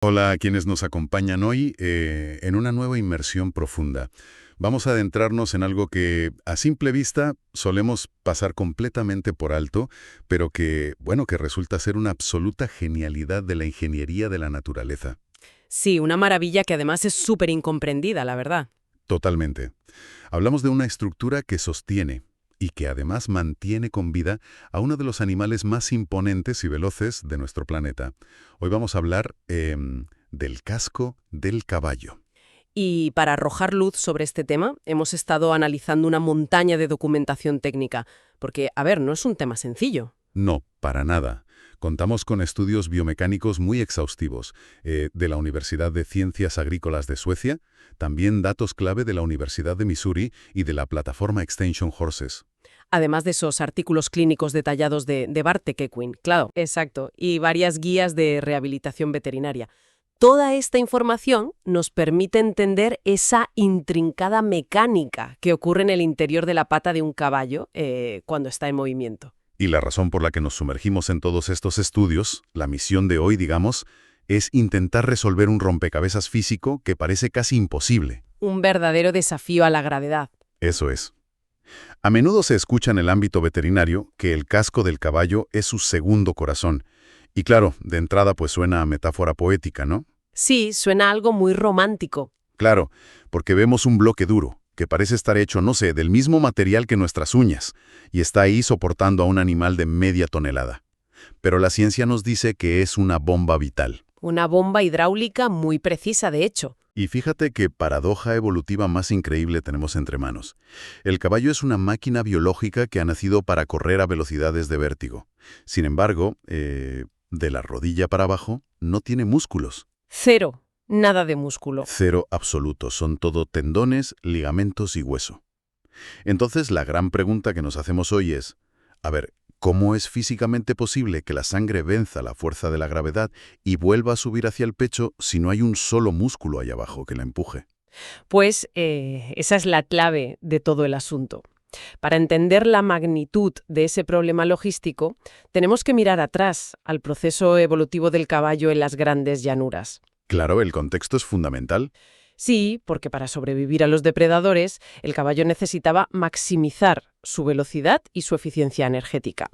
Hola a quienes nos acompañan hoy en una nueva inmersión profunda. Vamos a adentrarnos en algo que a simple vista solemos pasar completamente por alto, pero que, bueno, que resulta ser una absoluta genialidad de la ingeniería de la naturaleza. Sí, una maravilla que además es súper incomprendida, la verdad. Totalmente. Hablamos de una estructura que sostiene y que además mantiene con vida a uno de los animales más imponentes y veloces de nuestro planeta. Hoy vamos a hablar del casco del caballo. Y para arrojar luz sobre este tema, hemos estado analizando una montaña de documentación técnica, porque, a ver, no es un tema sencillo. No, para nada. Contamos con estudios biomecánicos muy exhaustivos de la Universidad de Ciencias Agrícolas de Suecia, también datos clave de la Universidad de Missouri y de la plataforma Extension Horses. Además de esos artículos clínicos detallados de Bart Kekwin, claro, exacto, y varias guías de rehabilitación veterinaria. Toda esta información nos permite entender esa intrincada mecánica que ocurre en el interior de la pata de un caballo cuando está en movimiento. Y la razón por la que nos sumergimos en todos estos estudios, la misión de hoy, digamos, es intentar resolver un rompecabezas físico que parece casi imposible. Un verdadero desafío a la gravedad. Eso es. A menudo se escucha en el ámbito veterinario que el casco del caballo es su segundo corazón. Y claro, de entrada pues suena a metáfora poética, ¿no? Sí, suena algo muy romántico. Claro, porque vemos un bloque duro, que parece estar hecho, no sé, del mismo material que nuestras uñas, y está ahí soportando a un animal de media tonelada. Pero la ciencia nos dice que es una bomba vital. Una bomba hidráulica muy precisa, de hecho. Y fíjate qué paradoja evolutiva más increíble tenemos entre manos. El caballo es una máquina biológica que ha nacido para correr a velocidades de vértigo. Sin embargo, de la rodilla para abajo, no tiene músculos. Cero. Nada de músculo. Cero absoluto, son todo tendones, ligamentos y hueso. Entonces, la gran pregunta que nos hacemos hoy es, a ver, ¿cómo es físicamente posible que la sangre venza la fuerza de la gravedad y vuelva a subir hacia el pecho si no hay un solo músculo ahí abajo que la empuje? Pues esa es la clave de todo el asunto. Para entender la magnitud de ese problema logístico, tenemos que mirar atrás al proceso evolutivo del caballo en las grandes llanuras. Claro, el contexto es fundamental. Sí, porque para sobrevivir a los depredadores, el caballo necesitaba maximizar su velocidad y su eficiencia energética.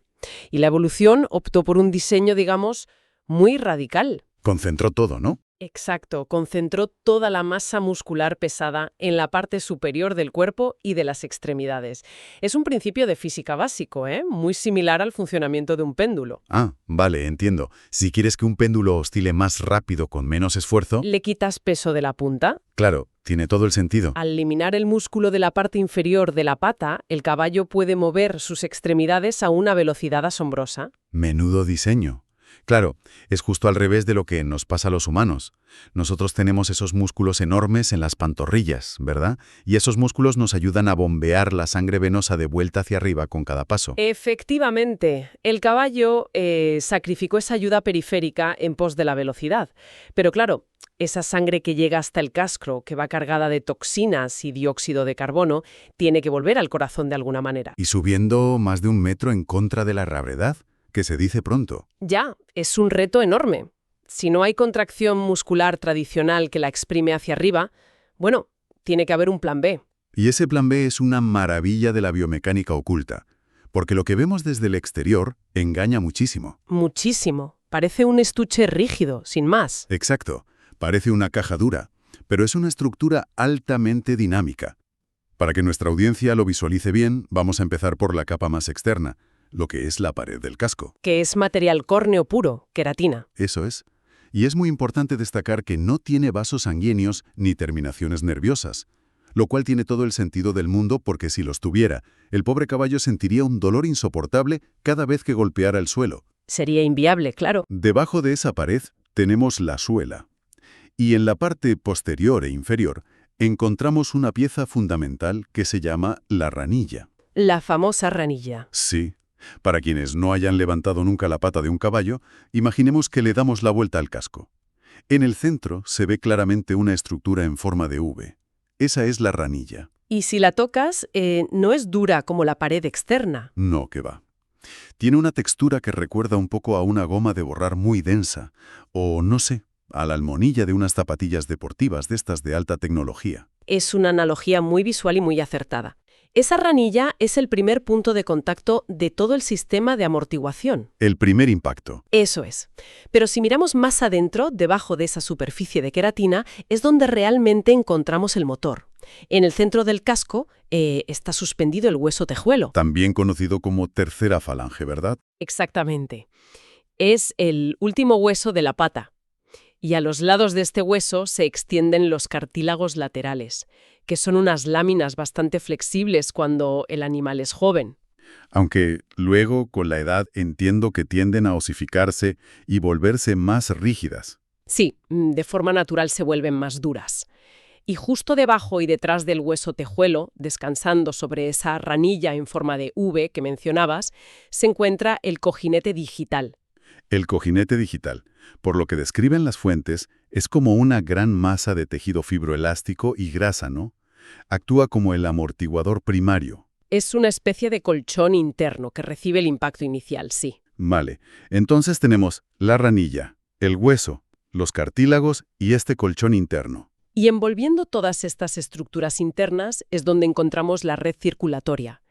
Y la evolución optó por un diseño, digamos, muy radical. Concentró todo, ¿no? Exacto, concentró toda la masa muscular pesada en la parte superior del cuerpo y de las extremidades. Es un principio de física básico, ¿eh? Muy similar al funcionamiento de un péndulo. Ah, vale, entiendo. Si quieres que un péndulo oscile más rápido con menos esfuerzo, Le quitas peso de la punta. claro, tiene todo el sentido. Al eliminar el músculo de la parte inferior de la pata, el caballo puede mover sus extremidades a una velocidad asombrosa. Menudo diseño. Claro, es justo al revés de lo que nos pasa a los humanos. Nosotros tenemos esos músculos enormes en las pantorrillas, ¿verdad? Y esos músculos nos ayudan a bombear la sangre venosa de vuelta hacia arriba con cada paso. Efectivamente, el caballo sacrificó esa ayuda periférica en pos de la velocidad. Pero claro, esa sangre que llega hasta el casco, que va cargada de toxinas y dióxido de carbono, tiene que volver al corazón de alguna manera. Y subiendo más de 1 metro en contra de la gravedad, que se dice pronto. Ya, es un reto enorme. Si no hay contracción muscular tradicional que la exprime hacia arriba, bueno, tiene que haber un plan B. Y ese plan B es una maravilla de la biomecánica oculta, porque lo que vemos desde el exterior engaña muchísimo. Muchísimo. Parece un estuche rígido, sin más. Exacto, parece una caja dura, pero es una estructura altamente dinámica. Para que nuestra audiencia lo visualice bien, vamos a empezar por la capa más externa, lo que es la pared del casco. Que es material córneo puro, queratina. Eso es. Y es muy importante destacar que no tiene vasos sanguíneos ni terminaciones nerviosas, lo cual tiene todo el sentido del mundo porque si los tuviera, el pobre caballo sentiría un dolor insoportable cada vez que golpeara el suelo. Sería inviable, claro. Debajo de esa pared tenemos la suela. Y en la parte posterior e inferior encontramos una pieza fundamental que se llama la ranilla. La famosa ranilla. Sí. Para quienes no hayan levantado nunca la pata de un caballo, imaginemos que le damos la vuelta al casco. En el centro se ve claramente una estructura en forma de V. Esa es la ranilla. Y si la tocas, no es dura como la pared externa. No, que va. Tiene una textura que recuerda un poco a una goma de borrar muy densa, o no sé, a la almohadilla de unas zapatillas deportivas de estas de alta tecnología. Es una analogía muy visual y muy acertada. Esa ranilla es el primer punto de contacto de todo el sistema de amortiguación. El primer impacto. Eso es. Pero si miramos más adentro, debajo de esa superficie de queratina, es donde realmente encontramos el motor. En el centro del casco está suspendido el hueso tejuelo. También conocido como tercera falange, ¿verdad? Exactamente. Es el último hueso de la pata. Y a los lados de este hueso se extienden los cartílagos laterales, que son unas láminas bastante flexibles cuando el animal es joven. Aunque luego, con la edad, entiendo que tienden a osificarse y volverse más rígidas. Sí, de forma natural se vuelven más duras. Y justo debajo y detrás del hueso tejuelo, descansando sobre esa ranilla en forma de V que mencionabas, se encuentra el cojinete digital. El cojinete digital, por lo que describen las fuentes, es como una gran masa de tejido fibroelástico y grasa, ¿no? Actúa como el amortiguador primario. Es una especie de colchón interno que recibe el impacto inicial, sí. Vale, entonces tenemos la ranilla, el hueso, los cartílagos y este colchón interno. Y envolviendo todas estas estructuras internas es donde encontramos la red circulatoria.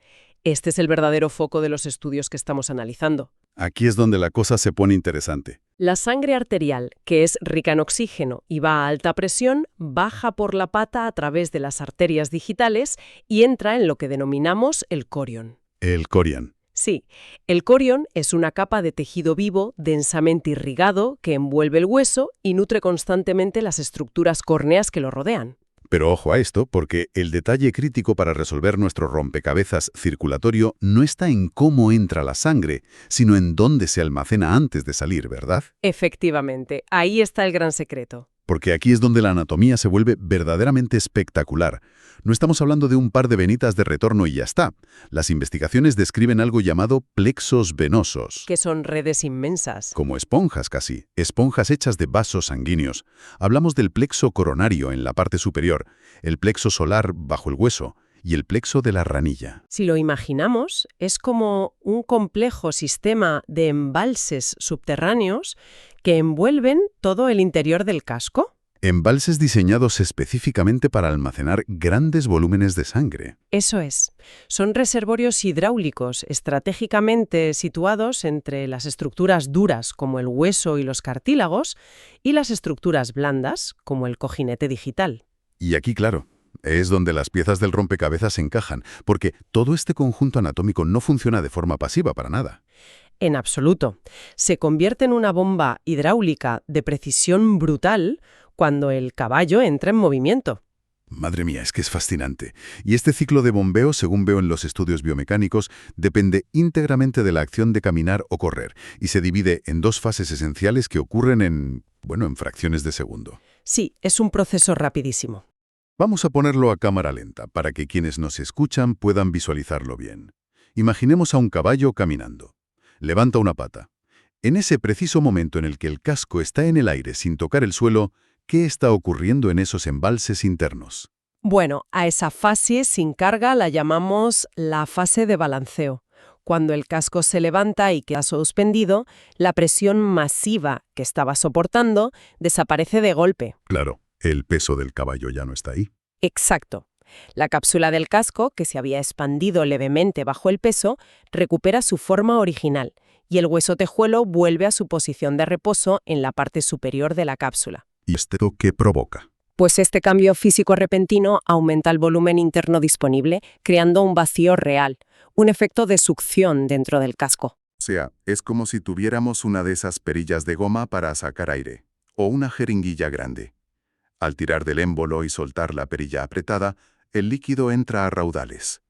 Este es el verdadero foco de los estudios que estamos analizando. Aquí es donde la cosa se pone interesante. La sangre arterial, que es rica en oxígeno y va a alta presión, baja por la pata a través de las arterias digitales y entra en lo que denominamos el corion. El corion. Sí, el corion es una capa de tejido vivo densamente irrigado que envuelve el hueso y nutre constantemente las estructuras córneas que lo rodean. Pero ojo a esto, porque el detalle crítico para resolver nuestro rompecabezas circulatorio no está en cómo entra la sangre, sino en dónde se almacena antes de salir, ¿verdad? Efectivamente, ahí está el gran secreto. Porque aquí es donde la anatomía se vuelve verdaderamente espectacular. No estamos hablando de un par de venitas de retorno y ya está. Las investigaciones describen algo llamado plexos venosos. Que son redes inmensas. Como esponjas casi, esponjas hechas de vasos sanguíneos. Hablamos del plexo coronario en la parte superior, el plexo solar bajo el hueso y el plexo de la ranilla. Si lo imaginamos, es como un complejo sistema de embalses subterráneos que envuelven todo el interior del casco. Embalses diseñados específicamente para almacenar grandes volúmenes de sangre. Eso es. Son reservorios hidráulicos estratégicamente situados entre las estructuras duras, como el hueso y los cartílagos, y las estructuras blandas, como el cojinete digital. Y aquí, claro, es donde las piezas del rompecabezas se encajan, porque todo este conjunto anatómico no funciona de forma pasiva para nada. En absoluto. Se convierte en una bomba hidráulica de precisión brutal cuando el caballo entra en movimiento. Madre mía, es que es fascinante. Y este ciclo de bombeo, según veo en los estudios biomecánicos, depende íntegramente de la acción de caminar o correr, y se divide en dos fases esenciales que ocurren en fracciones de segundo. Sí, es un proceso rapidísimo. Vamos a ponerlo a cámara lenta, para que quienes nos escuchan puedan visualizarlo bien. Imaginemos a un caballo caminando. Levanta una pata. En ese preciso momento en el que el casco está en el aire sin tocar el suelo, ¿qué está ocurriendo en esos embalses internos? Bueno, a esa fase sin carga la llamamos la fase de balanceo. Cuando el casco se levanta y queda suspendido, la presión masiva que estaba soportando desaparece de golpe. Claro, el peso del caballo ya no está ahí. Exacto. La cápsula del casco, que se había expandido levemente bajo el peso, recupera su forma original y el hueso tejuelo vuelve a su posición de reposo en la parte superior de la cápsula. ¿Y esto qué provoca? Pues este cambio físico repentino aumenta el volumen interno disponible, creando un vacío real, un efecto de succión dentro del casco. O sea, es como si tuviéramos una de esas perillas de goma para sacar aire, o una jeringuilla grande. Al tirar del émbolo y soltar la perilla apretada, el líquido entra a raudales.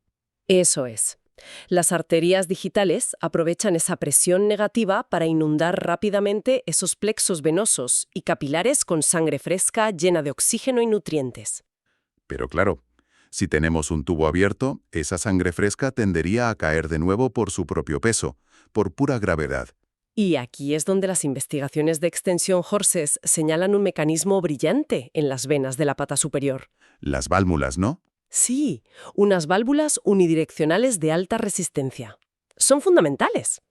Eso es. Las arterias digitales aprovechan esa presión negativa para inundar rápidamente esos plexos venosos y capilares con sangre fresca llena de oxígeno y nutrientes. Pero claro, si tenemos un tubo abierto, esa sangre fresca tendería a caer de nuevo por su propio peso, por pura gravedad. Y aquí es donde las investigaciones de extensión Horses señalan un mecanismo brillante en las venas de la pata superior. Las válvulas, ¿no? Sí, unas válvulas unidireccionales de alta resistencia. Son fundamentales.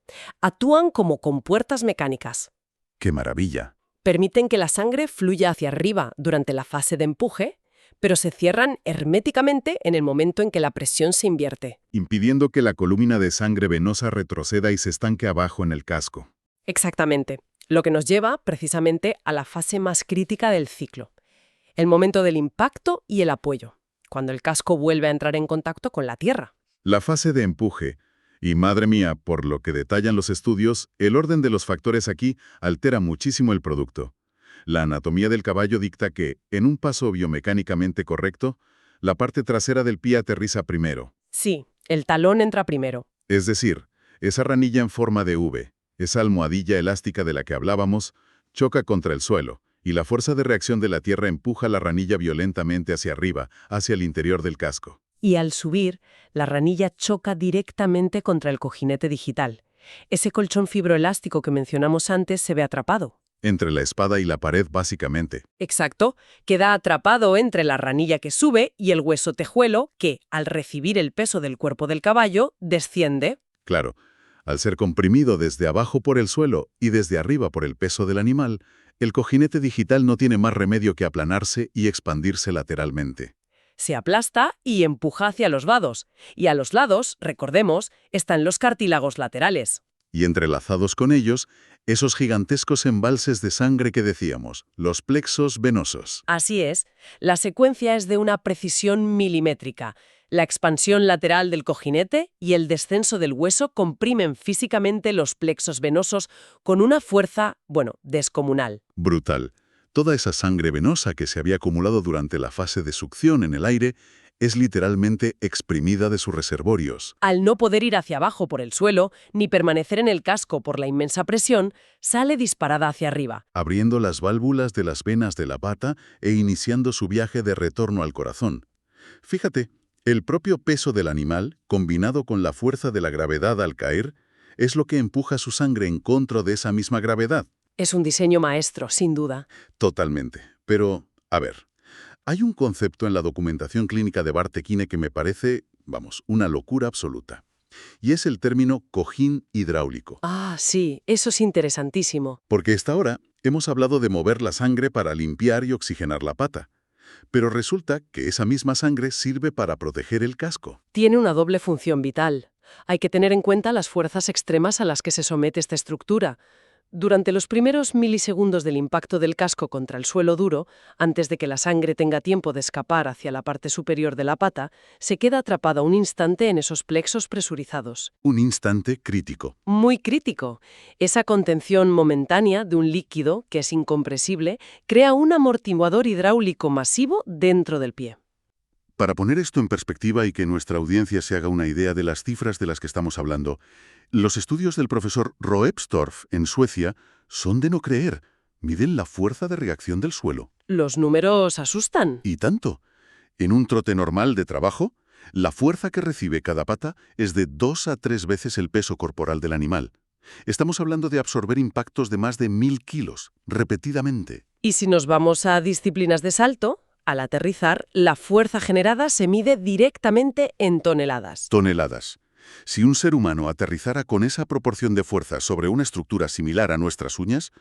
Actúan como compuertas mecánicas. ¡Qué maravilla! Permiten que la sangre fluya hacia arriba durante la fase de empuje, pero se cierran herméticamente en el momento en que la presión se invierte. Impidiendo que la columna de sangre venosa retroceda y se estanque abajo en el casco. Exactamente, lo que nos lleva precisamente a la fase más crítica del ciclo, el momento del impacto y el apoyo, cuando el casco vuelve a entrar en contacto con la tierra. La fase de empuje. Y madre mía, por lo que detallan los estudios, el orden de los factores aquí altera muchísimo el producto. La anatomía del caballo dicta que, en un paso biomecánicamente correcto, la parte trasera del pie aterriza primero. Sí, el talón entra primero. Es decir, esa ranilla en forma de V, esa almohadilla elástica de la que hablábamos, choca contra el suelo, y la fuerza de reacción de la tierra empuja la ranilla violentamente hacia arriba, hacia el interior del casco. Y al subir, la ranilla choca directamente contra el cojinete digital. Ese colchón fibroelástico que mencionamos antes se ve atrapado. Entre la espada y la pared, básicamente. Exacto, queda atrapado entre la ranilla que sube y el hueso tejuelo que, al recibir el peso del cuerpo del caballo, desciende. Claro, al ser comprimido desde abajo por el suelo y desde arriba por el peso del animal, el cojinete digital no tiene más remedio que aplanarse y expandirse lateralmente. Se aplasta y empuja hacia los vados. Y a los lados, recordemos, están los cartílagos laterales. Y entrelazados con ellos, esos gigantescos embalses de sangre que decíamos, los plexos venosos. Así es, la secuencia es de una precisión milimétrica. La expansión lateral del cojinete y el descenso del hueso comprimen físicamente los plexos venosos con una fuerza, descomunal. Brutal. Toda esa sangre venosa que se había acumulado durante la fase de succión en el aire es literalmente exprimida de sus reservorios. Al no poder ir hacia abajo por el suelo, ni permanecer en el casco por la inmensa presión, sale disparada hacia arriba. Abriendo las válvulas de las venas de la pata e iniciando su viaje de retorno al corazón. Fíjate, el propio peso del animal, combinado con la fuerza de la gravedad al caer, es lo que empuja su sangre en contra de esa misma gravedad. Es un diseño maestro, sin duda. Totalmente. Pero, a ver, hay un concepto en la documentación clínica de Barthe-Quine que me parece, una locura absoluta. Y es el término cojín hidráulico. Ah, sí, eso es interesantísimo. Porque hasta ahora hemos hablado de mover la sangre para limpiar y oxigenar la pata. Pero resulta que esa misma sangre sirve para proteger el casco. Tiene una doble función vital. Hay que tener en cuenta las fuerzas extremas a las que se somete esta estructura. Durante los primeros milisegundos del impacto del casco contra el suelo duro, antes de que la sangre tenga tiempo de escapar hacia la parte superior de la pata, se queda atrapada un instante en esos plexos presurizados. Un instante crítico. Muy crítico. Esa contención momentánea de un líquido, que es incompresible, crea un amortiguador hidráulico masivo dentro del pie. Para poner esto en perspectiva y que nuestra audiencia se haga una idea de las cifras de las que estamos hablando, los estudios del profesor Roepstorff en Suecia son de no creer. Miden la fuerza de reacción del suelo. Los números asustan. Y tanto. En un trote normal de trabajo, la fuerza que recibe cada pata es de 2 a 3 veces el peso corporal del animal. Estamos hablando de absorber impactos de más de 1000 kilos, repetidamente. Y si nos vamos a disciplinas de salto, al aterrizar, la fuerza generada se mide directamente en toneladas. Toneladas. Si un ser humano aterrizara con esa proporción de fuerza sobre una estructura similar a nuestras uñas,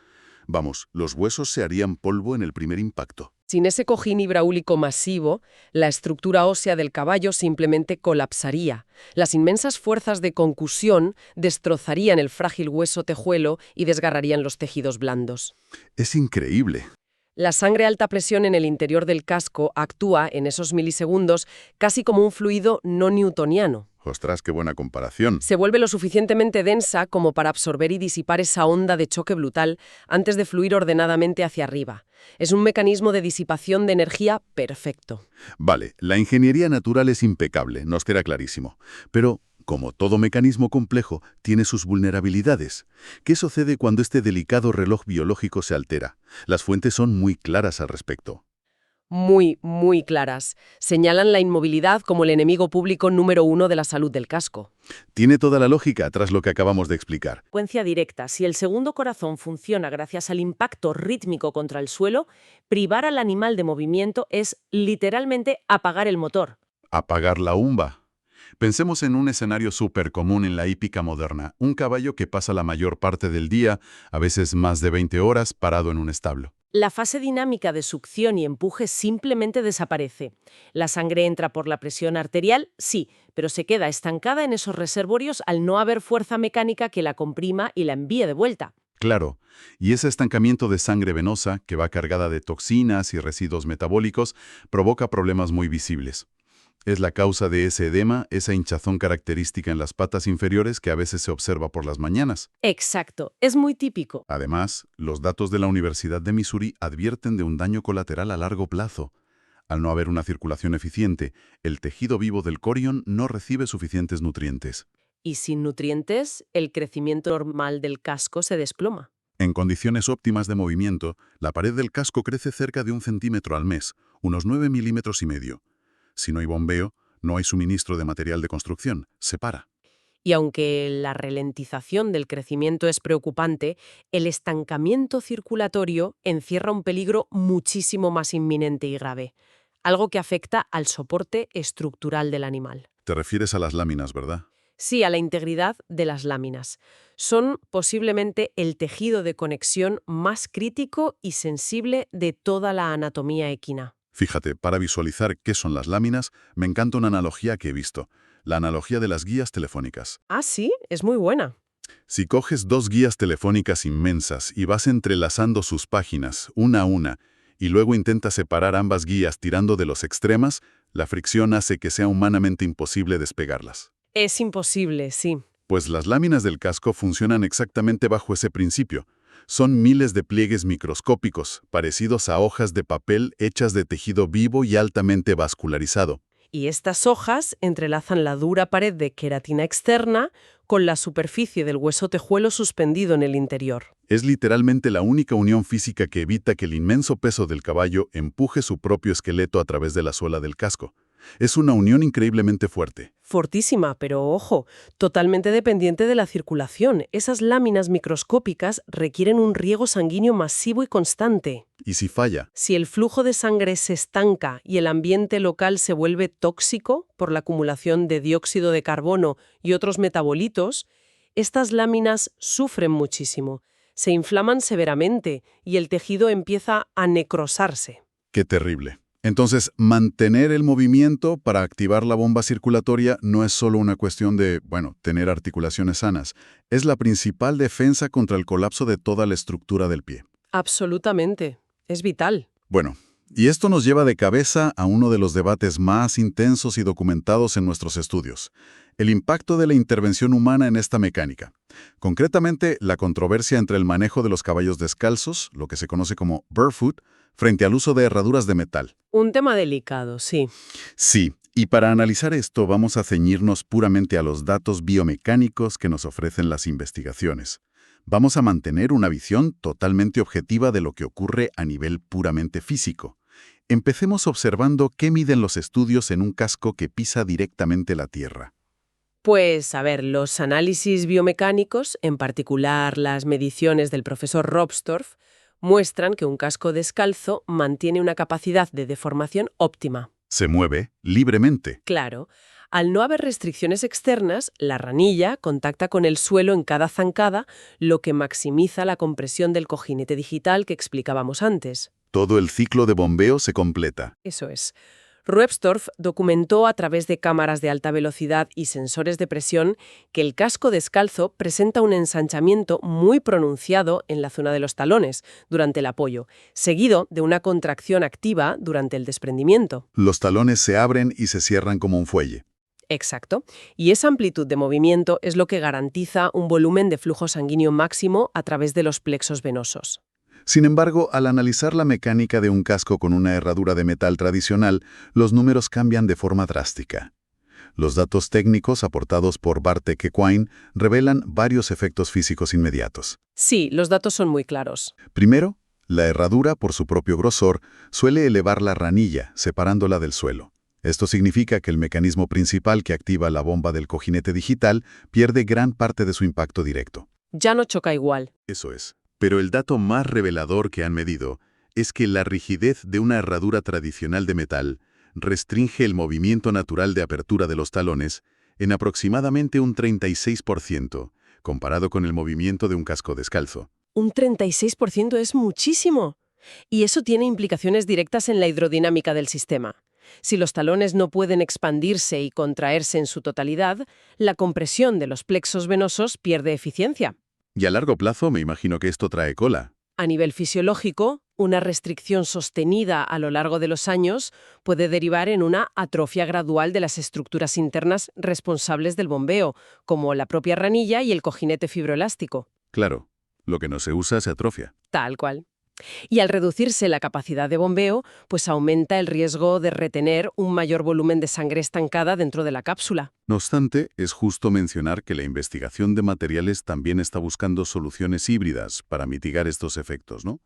los huesos se harían polvo en el primer impacto. Sin ese cojín hidráulico masivo, la estructura ósea del caballo simplemente colapsaría. Las inmensas fuerzas de concusión destrozarían el frágil hueso tejuelo y desgarrarían los tejidos blandos. Es increíble. La sangre a alta presión en el interior del casco actúa, en esos milisegundos, casi como un fluido no newtoniano. ¡Ostras, qué buena comparación! Se vuelve lo suficientemente densa como para absorber y disipar esa onda de choque brutal antes de fluir ordenadamente hacia arriba. Es un mecanismo de disipación de energía perfecto. Vale, la ingeniería natural es impecable, nos queda clarísimo. Pero, como todo mecanismo complejo, tiene sus vulnerabilidades. ¿Qué sucede cuando este delicado reloj biológico se altera? Las fuentes son muy claras al respecto. Muy, muy claras. Señalan la inmovilidad como el enemigo público número 1 de la salud del casco. Tiene toda la lógica tras lo que acabamos de explicar. Consecuencia directa. Si el segundo corazón funciona gracias al impacto rítmico contra el suelo, privar al animal de movimiento es literalmente apagar el motor. Apagar la humba. Pensemos en un escenario súper común en la hípica moderna, un caballo que pasa la mayor parte del día, a veces más de 20 horas, parado en un establo. La fase dinámica de succión y empuje simplemente desaparece. La sangre entra por la presión arterial, sí, pero se queda estancada en esos reservorios al no haber fuerza mecánica que la comprima y la envíe de vuelta. Claro, y ese estancamiento de sangre venosa, que va cargada de toxinas y residuos metabólicos, provoca problemas muy visibles. Es la causa de ese edema, esa hinchazón característica en las patas inferiores que a veces se observa por las mañanas. Exacto, es muy típico. Además, los datos de la Universidad de Missouri advierten de un daño colateral a largo plazo. Al no haber una circulación eficiente, el tejido vivo del corión no recibe suficientes nutrientes. Y sin nutrientes, el crecimiento normal del casco se desploma. En condiciones óptimas de movimiento, la pared del casco crece cerca de 1 centímetro al mes, unos 9,5 milímetros. Si no hay bombeo, no hay suministro de material de construcción, se para. Y aunque la ralentización del crecimiento es preocupante, el estancamiento circulatorio encierra un peligro muchísimo más inminente y grave, algo que afecta al soporte estructural del animal. Te refieres a las láminas, ¿verdad? Sí, a la integridad de las láminas. Son posiblemente el tejido de conexión más crítico y sensible de toda la anatomía equina. Fíjate, para visualizar qué son las láminas, me encanta una analogía que he visto, la analogía de las guías telefónicas. Ah, sí, es muy buena. Si coges 2 guías telefónicas inmensas y vas entrelazando sus páginas, una a una, y luego intentas separar ambas guías tirando de los extremos, la fricción hace que sea humanamente imposible despegarlas. Es imposible, sí. Pues las láminas del casco funcionan exactamente bajo ese principio. Son miles de pliegues microscópicos, parecidos a hojas de papel hechas de tejido vivo y altamente vascularizado. Y estas hojas entrelazan la dura pared de queratina externa con la superficie del hueso tejuelo suspendido en el interior. Es literalmente la única unión física que evita que el inmenso peso del caballo empuje su propio esqueleto a través de la suela del casco. Es una unión increíblemente fuerte. Fortísima, pero ojo, totalmente dependiente de la circulación. Esas láminas microscópicas requieren un riego sanguíneo masivo y constante. Y si falla, Si el flujo de sangre se estanca y el ambiente local se vuelve tóxico por la acumulación de dióxido de carbono y otros metabolitos, estas láminas sufren muchísimo, se inflaman severamente y el tejido empieza a necrosarse. qué terrible. Entonces, mantener el movimiento para activar la bomba circulatoria no es solo una cuestión de, tener articulaciones sanas. Es la principal defensa contra el colapso de toda la estructura del pie. Absolutamente. Es vital. Bueno, y esto nos lleva de cabeza a uno de los debates más intensos y documentados en nuestros estudios: el impacto de la intervención humana en esta mecánica. Concretamente, la controversia entre el manejo de los caballos descalzos, lo que se conoce como barefoot, frente al uso de herraduras de metal. Un tema delicado, sí. Sí, y para analizar esto vamos a ceñirnos puramente a los datos biomecánicos que nos ofrecen las investigaciones. Vamos a mantener una visión totalmente objetiva de lo que ocurre a nivel puramente físico. Empecemos observando qué miden los estudios en un casco que pisa directamente la tierra. Pues, a ver, los análisis biomecánicos, en particular las mediciones del profesor Robstorff, muestran que un casco descalzo mantiene una capacidad de deformación óptima. Se mueve libremente. Claro, al no haber restricciones externas, la ranilla contacta con el suelo en cada zancada, lo que maximiza la compresión del cojinete digital que explicábamos antes. Todo el ciclo de bombeo se completa. Eso es. Robstorff documentó a través de cámaras de alta velocidad y sensores de presión que el casco descalzo presenta un ensanchamiento muy pronunciado en la zona de los talones durante el apoyo, seguido de una contracción activa durante el desprendimiento. Los talones se abren y se cierran como un fuelle. Exacto. Y esa amplitud de movimiento es lo que garantiza un volumen de flujo sanguíneo máximo a través de los plexos venosos. Sin embargo, al analizar la mecánica de un casco con una herradura de metal tradicional, los números cambian de forma drástica. Los datos técnicos aportados por Bartek Equine revelan varios efectos físicos inmediatos. Sí, los datos son muy claros. Primero, la herradura, por su propio grosor, suele elevar la ranilla, separándola del suelo. Esto significa que el mecanismo principal que activa la bomba del cojinete digital pierde gran parte de su impacto directo. Ya no choca igual. Eso es. Pero el dato más revelador que han medido es que la rigidez de una herradura tradicional de metal restringe el movimiento natural de apertura de los talones, en aproximadamente un 36%, comparado con el movimiento de un casco descalzo. Un 36% es muchísimo. Y eso tiene implicaciones directas en la hidrodinámica del sistema. Si los talones no pueden expandirse y contraerse en su totalidad, la compresión de los plexos venosos pierde eficiencia. Y a largo plazo me imagino que esto trae cola. A nivel fisiológico, una restricción sostenida a lo largo de los años puede derivar en una atrofia gradual de las estructuras internas responsables del bombeo, como la propia ranilla y el cojinete fibroelástico. Claro, lo que no se usa se atrofia. Tal cual. Y al reducirse la capacidad de bombeo, pues aumenta el riesgo de retener un mayor volumen de sangre estancada dentro de la cápsula. No obstante, es justo mencionar que la investigación de materiales también está buscando soluciones híbridas para mitigar estos efectos, ¿no?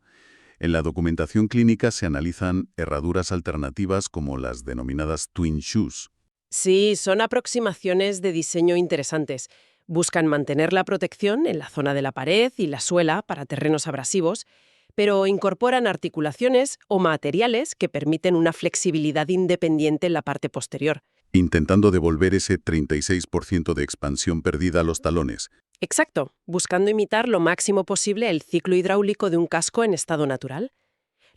En la documentación clínica se analizan herraduras alternativas como las denominadas twin shoes. Sí, son aproximaciones de diseño interesantes. Buscan mantener la protección en la zona de la pared y la suela para terrenos abrasivos, pero incorporan articulaciones o materiales que permiten una flexibilidad independiente en la parte posterior. Intentando devolver ese 36% de expansión perdida a los talones. Exacto, buscando imitar lo máximo posible el ciclo hidráulico de un casco en estado natural.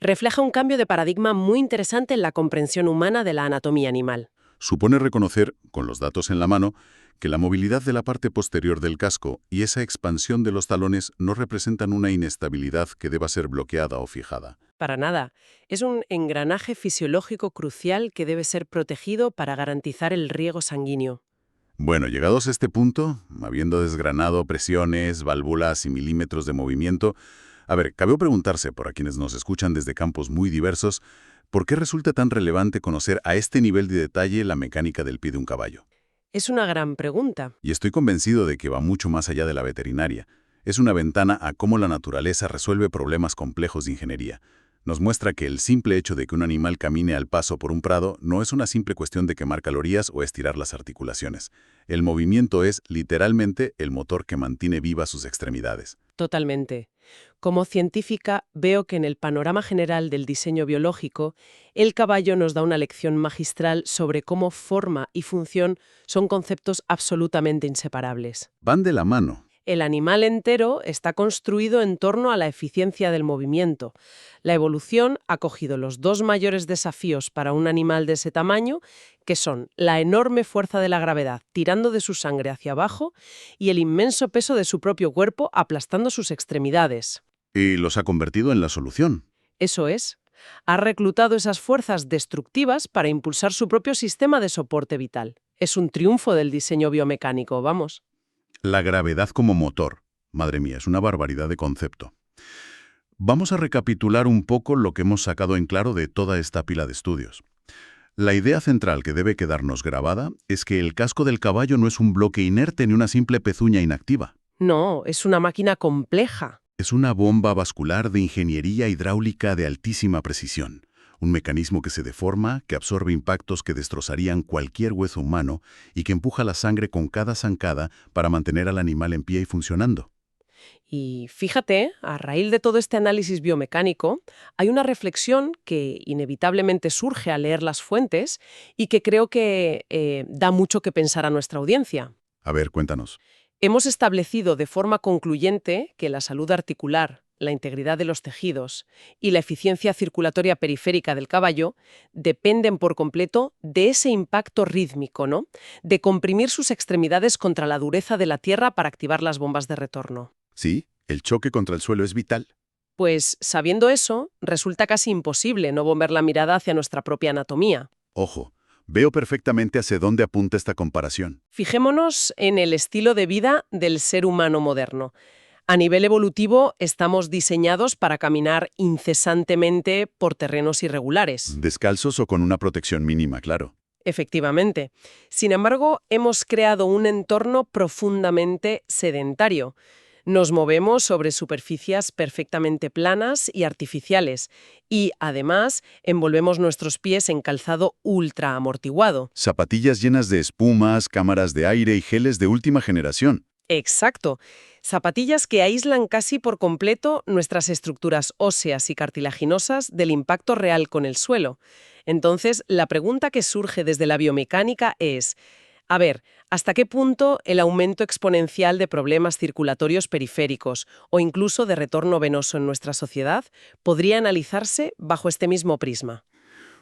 Refleja un cambio de paradigma muy interesante en la comprensión humana de la anatomía animal. Supone reconocer, con los datos en la mano, que la movilidad de la parte posterior del casco y esa expansión de los talones no representan una inestabilidad que deba ser bloqueada o fijada. Para nada. Es un engranaje fisiológico crucial que debe ser protegido para garantizar el riego sanguíneo. Bueno, llegados a este punto, habiendo desgranado presiones, válvulas y milímetros de movimiento, cabe preguntarse, por a quienes nos escuchan desde campos muy diversos, ¿por qué resulta tan relevante conocer a este nivel de detalle la mecánica del pie de un caballo? Es una gran pregunta. Y estoy convencido de que va mucho más allá de la veterinaria. Es una ventana a cómo la naturaleza resuelve problemas complejos de ingeniería. Nos muestra que el simple hecho de que un animal camine al paso por un prado no es una simple cuestión de quemar calorías o estirar las articulaciones. El movimiento es, literalmente, el motor que mantiene vivas sus extremidades. Totalmente. Como científica, veo que en el panorama general del diseño biológico, el caballo nos da una lección magistral sobre cómo forma y función son conceptos absolutamente inseparables. Van de la mano. El animal entero está construido en torno a la eficiencia del movimiento. La evolución ha cogido los dos mayores desafíos para un animal de ese tamaño, que son la enorme fuerza de la gravedad tirando de su sangre hacia abajo y el inmenso peso de su propio cuerpo aplastando sus extremidades. Y los ha convertido en la solución. Eso es. Ha reclutado esas fuerzas destructivas para impulsar su propio sistema de soporte vital. Es un triunfo del diseño biomecánico, vamos. La gravedad como motor. Madre mía, es una barbaridad de concepto. Vamos a recapitular un poco lo que hemos sacado en claro de toda esta pila de estudios. La idea central que debe quedarnos grabada es que el casco del caballo no es un bloque inerte ni una simple pezuña inactiva. No, es una máquina compleja. Es una bomba vascular de ingeniería hidráulica de altísima precisión. Un mecanismo que se deforma, que absorbe impactos que destrozarían cualquier hueso humano y que empuja la sangre con cada zancada para mantener al animal en pie y funcionando. Y fíjate, a raíz de todo este análisis biomecánico, hay una reflexión que inevitablemente surge al leer las fuentes y que creo que da mucho que pensar a nuestra audiencia. A ver, cuéntanos. Hemos establecido de forma concluyente que la salud articular, la integridad de los tejidos y la eficiencia circulatoria periférica del caballo dependen por completo de ese impacto rítmico, ¿no? De comprimir sus extremidades contra la dureza de la tierra para activar las bombas de retorno. Sí, el choque contra el suelo es vital. Pues, sabiendo eso, resulta casi imposible no volver la mirada hacia nuestra propia anatomía. Ojo, veo perfectamente hacia dónde apunta esta comparación. Fijémonos en el estilo de vida del ser humano moderno. A nivel evolutivo, estamos diseñados para caminar incesantemente por terrenos irregulares. Descalzos o con una protección mínima, claro. Efectivamente. Sin embargo, hemos creado un entorno profundamente sedentario. Nos movemos sobre superficies perfectamente planas y artificiales y, además, envolvemos nuestros pies en calzado ultra amortiguado. Zapatillas llenas de espumas, cámaras de aire y geles de última generación. Exacto. Zapatillas que aíslan casi por completo nuestras estructuras óseas y cartilaginosas del impacto real con el suelo. Entonces, la pregunta que surge desde la biomecánica es: A ver, ¿hasta qué punto el aumento exponencial de problemas circulatorios periféricos o incluso de retorno venoso en nuestra sociedad podría analizarse bajo este mismo prisma?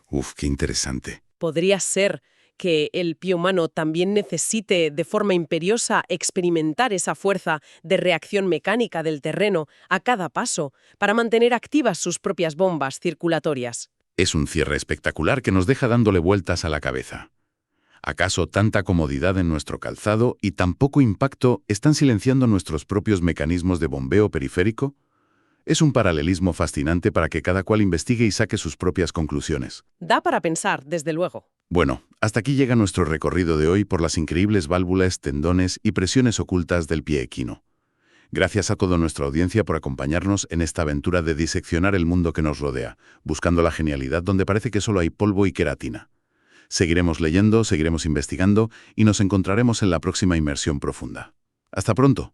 Uf, qué interesante. ¿Podría ser que el pie humano también necesite de forma imperiosa experimentar esa fuerza de reacción mecánica del terreno a cada paso para mantener activas sus propias bombas circulatorias? Es un cierre espectacular que nos deja dándole vueltas a la cabeza. ¿Acaso tanta comodidad en nuestro calzado y tan poco impacto están silenciando nuestros propios mecanismos de bombeo periférico? Es un paralelismo fascinante para que cada cual investigue y saque sus propias conclusiones. Da para pensar, desde luego. Bueno, hasta aquí llega nuestro recorrido de hoy por las increíbles válvulas, tendones y presiones ocultas del pie equino. Gracias a toda nuestra audiencia por acompañarnos en esta aventura de diseccionar el mundo que nos rodea, buscando la genialidad donde parece que solo hay polvo y queratina. Seguiremos leyendo, seguiremos investigando y nos encontraremos en la próxima inmersión profunda. ¡Hasta pronto!